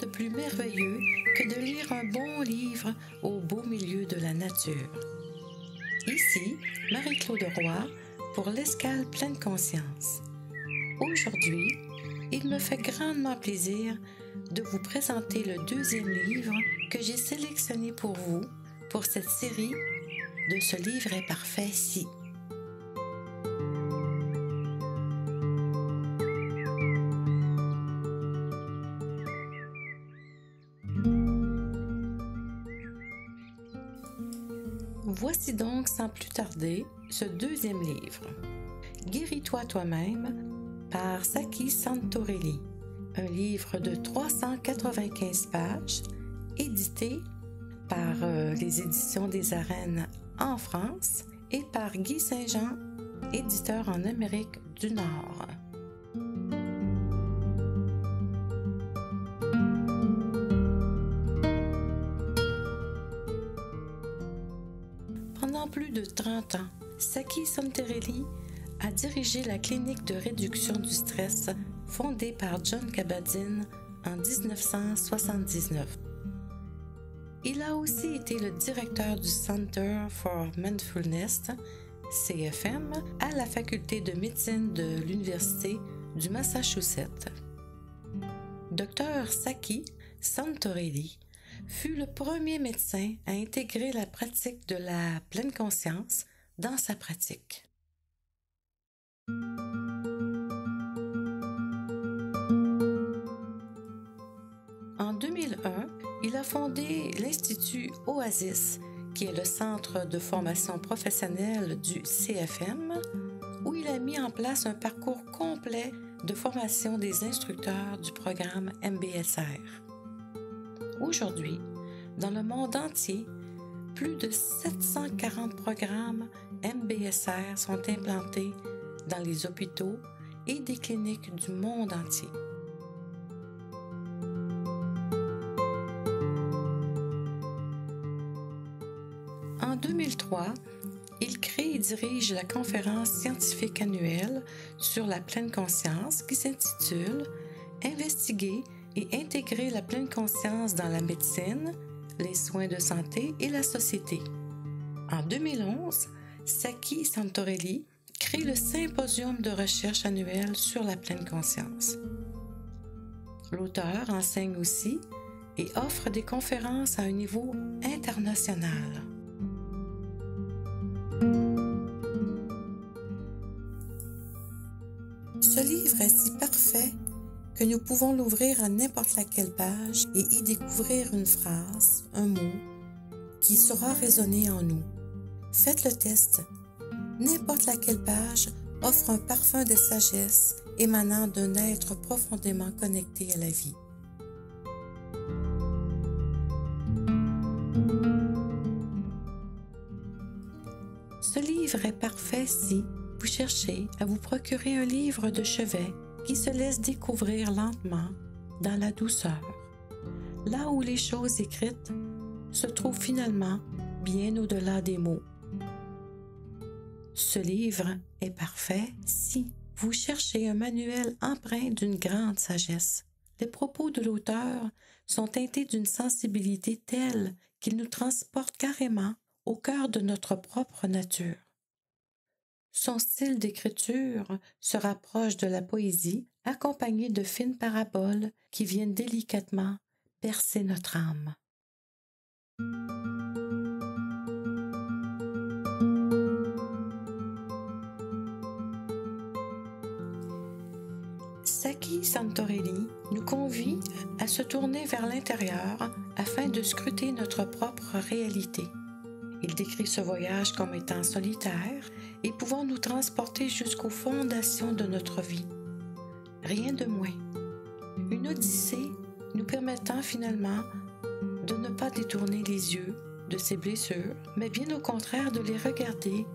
de plus merveilleux que de lire un bon livre au beau milieu de la nature? Ici, Marie-Claude Roy pour l'Escale pleine conscience. Aujourd'hui, il me fait grandement plaisir de vous présenter le deuxième livre que j'ai sélectionné pour vous pour cette série de Ce livre est parfait si. Voici donc sans plus tarder ce deuxième livre, Guéris-toi toi-même par Saki Santorelli, un livre de 395 pages, édité par les éditions des Arènes en France et par Guy Saint-Jean, éditeur en Amérique du Nord. Pendant plus de 30 ans, Saki Santorelli a dirigé la clinique de réduction du stress fondée par Jon Kabat-Zinn en 1979. Il a aussi été le directeur du Center for Mindfulness, CFM, à la faculté de médecine de l'Université du Massachusetts. Dr Saki Santorelli fut le premier médecin à intégrer la pratique de la pleine conscience dans sa pratique. En 2001, il a fondé l'Institut Oasis, qui est le centre de formation professionnelle du CFM, où il a mis en place un parcours complet de formation des instructeurs du programme MBSR. Aujourd'hui, dans le monde entier, plus de 740 programmes MBSR sont implantés dans les hôpitaux et des cliniques du monde entier. En 2003, il crée et dirige la conférence scientifique annuelle sur la pleine conscience qui s'intitule « Investiguer et intégrer la pleine conscience dans la médecine, les soins de santé et la société ». En 2011, Saki Santorelli crée le Symposium de recherche annuel sur la pleine conscience. L'auteur enseigne aussi et offre des conférences à un niveau international. Ce livre est si parfait que nous pouvons l'ouvrir à n'importe laquelle page et y découvrir une phrase, un mot, qui saura résonner en nous. Faites le test. N'importe laquelle page offre un parfum de sagesse émanant d'un être profondément connecté à la vie. Ce livre est parfait si vous cherchez à vous procurer un livre de chevet qui se laisse découvrir lentement dans la douceur, là où les choses écrites se trouvent finalement bien au-delà des mots. Ce livre est parfait si vous cherchez un manuel empreint d'une grande sagesse. Les propos de l'auteur sont teintés d'une sensibilité telle qu'ils nous transportent carrément au cœur de notre propre nature. Son style d'écriture se rapproche de la poésie, accompagné de fines paraboles qui viennent délicatement percer notre âme. Saki Santorelli nous convie à se tourner vers l'intérieur afin de scruter notre propre réalité. Il décrit ce voyage comme étant solitaire et pouvant nous transporter jusqu'aux fondations de notre vie. Rien de moins. Une odyssée nous permettant finalement de ne pas détourner les yeux de ces blessures, mais bien au contraire de les regarder,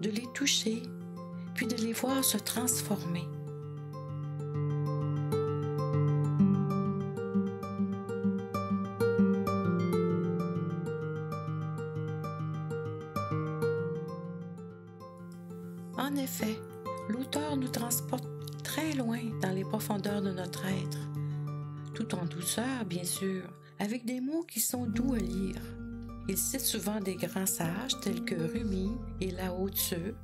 de les toucher, puis de les voir se transformer. En effet, l'auteur nous transporte très loin dans les profondeurs de notre être, tout en douceur bien sûr, avec des mots qui sont doux à lire. Il cite souvent des grands sages tels que Rumi et Lao Tzu,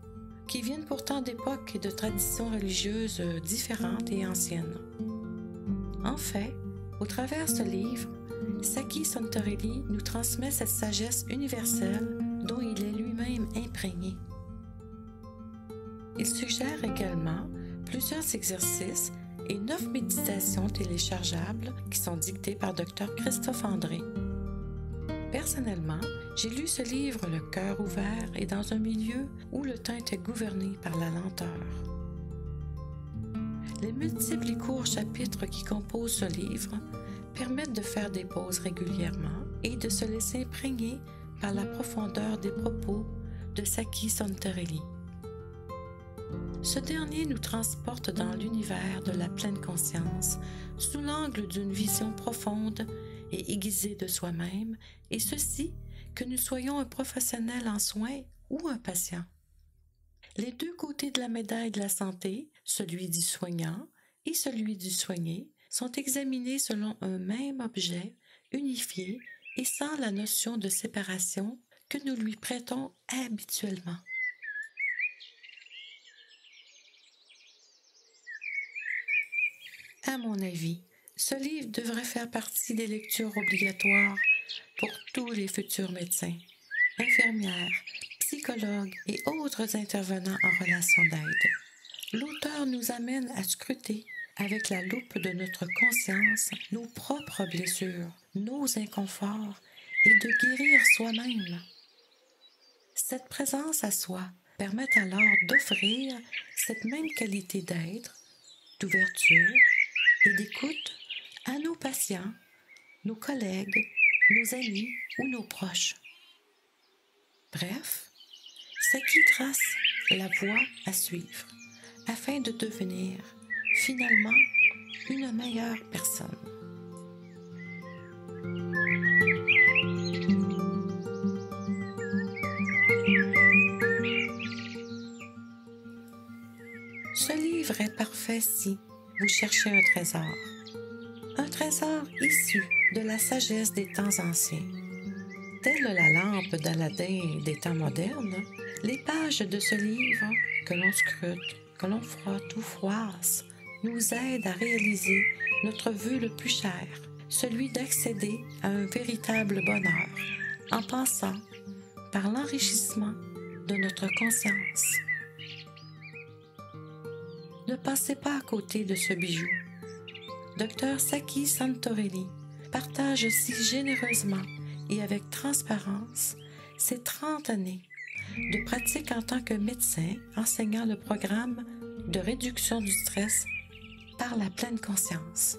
qui viennent pourtant d'époques et de traditions religieuses différentes et anciennes. En fait, au travers ce livre, Saki Santorelli nous transmet cette sagesse universelle dont il est lui-même imprégné. Il suggère également plusieurs exercices et 9 méditations téléchargeables qui sont dictées par Dr Christophe André. Personnellement, j'ai lu ce livre le cœur ouvert et dans un milieu où le temps était gouverné par la lenteur. Les multiples et courts chapitres qui composent ce livre permettent de faire des pauses régulièrement et de se laisser imprégner par la profondeur des propos de Saki Santorelli. Ce dernier nous transporte dans l'univers de la pleine conscience sous l'angle d'une vision profonde et aiguisée de soi-même, et ceci que nous soyons un professionnel en soins ou un patient. Les deux côtés de la médaille de la santé, celui du soignant et celui du soigné, sont examinés selon un même objet, unifié et sans la notion de séparation que nous lui prêtons habituellement. À mon avis, ce livre devrait faire partie des lectures obligatoires pour tous les futurs médecins, infirmières, psychologues et autres intervenants en relation d'aide. L'auteur nous amène à scruter avec la loupe de notre conscience nos propres blessures, nos inconforts et de guérir soi-même. Cette présence à soi permet alors d'offrir cette même qualité d'être, d'ouverture et d'écoute à nos patients, nos collègues, nos amis ou nos proches. Bref, c'est qui trace la voie à suivre afin de devenir finalement une meilleure personne. Ce livre est parfait si vous cherchez un trésor issu de la sagesse des temps anciens. Telle la lampe d'Aladin des temps modernes, les pages de ce livre que l'on scrute, que l'on frotte ou froisse, nous aident à réaliser notre vœu le plus cher, celui d'accéder à un véritable bonheur, en passant par l'enrichissement de notre conscience. Ne passez pas à côté de ce bijou. Dr Saki Santorelli partage si généreusement et avec transparence ses 30 années de pratique en tant que médecin enseignant le programme de réduction du stress par la pleine conscience.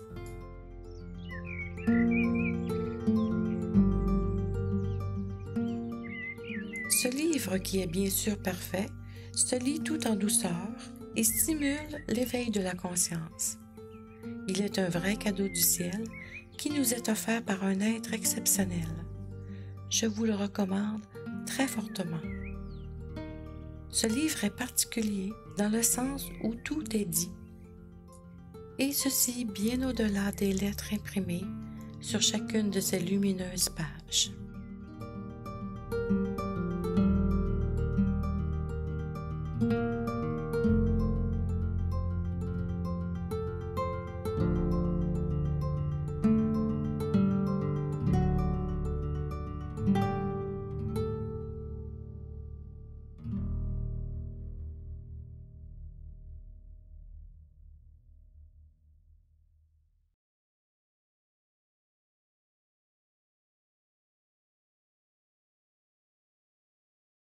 Ce livre, qui est bien sûr parfait, se lit tout en douceur et stimule l'éveil de la conscience. Il est un vrai cadeau du ciel qui nous est offert par un être exceptionnel. Je vous le recommande très fortement. Ce livre est particulier dans le sens où tout est dit, et ceci bien au-delà des lettres imprimées sur chacune de ces lumineuses pages.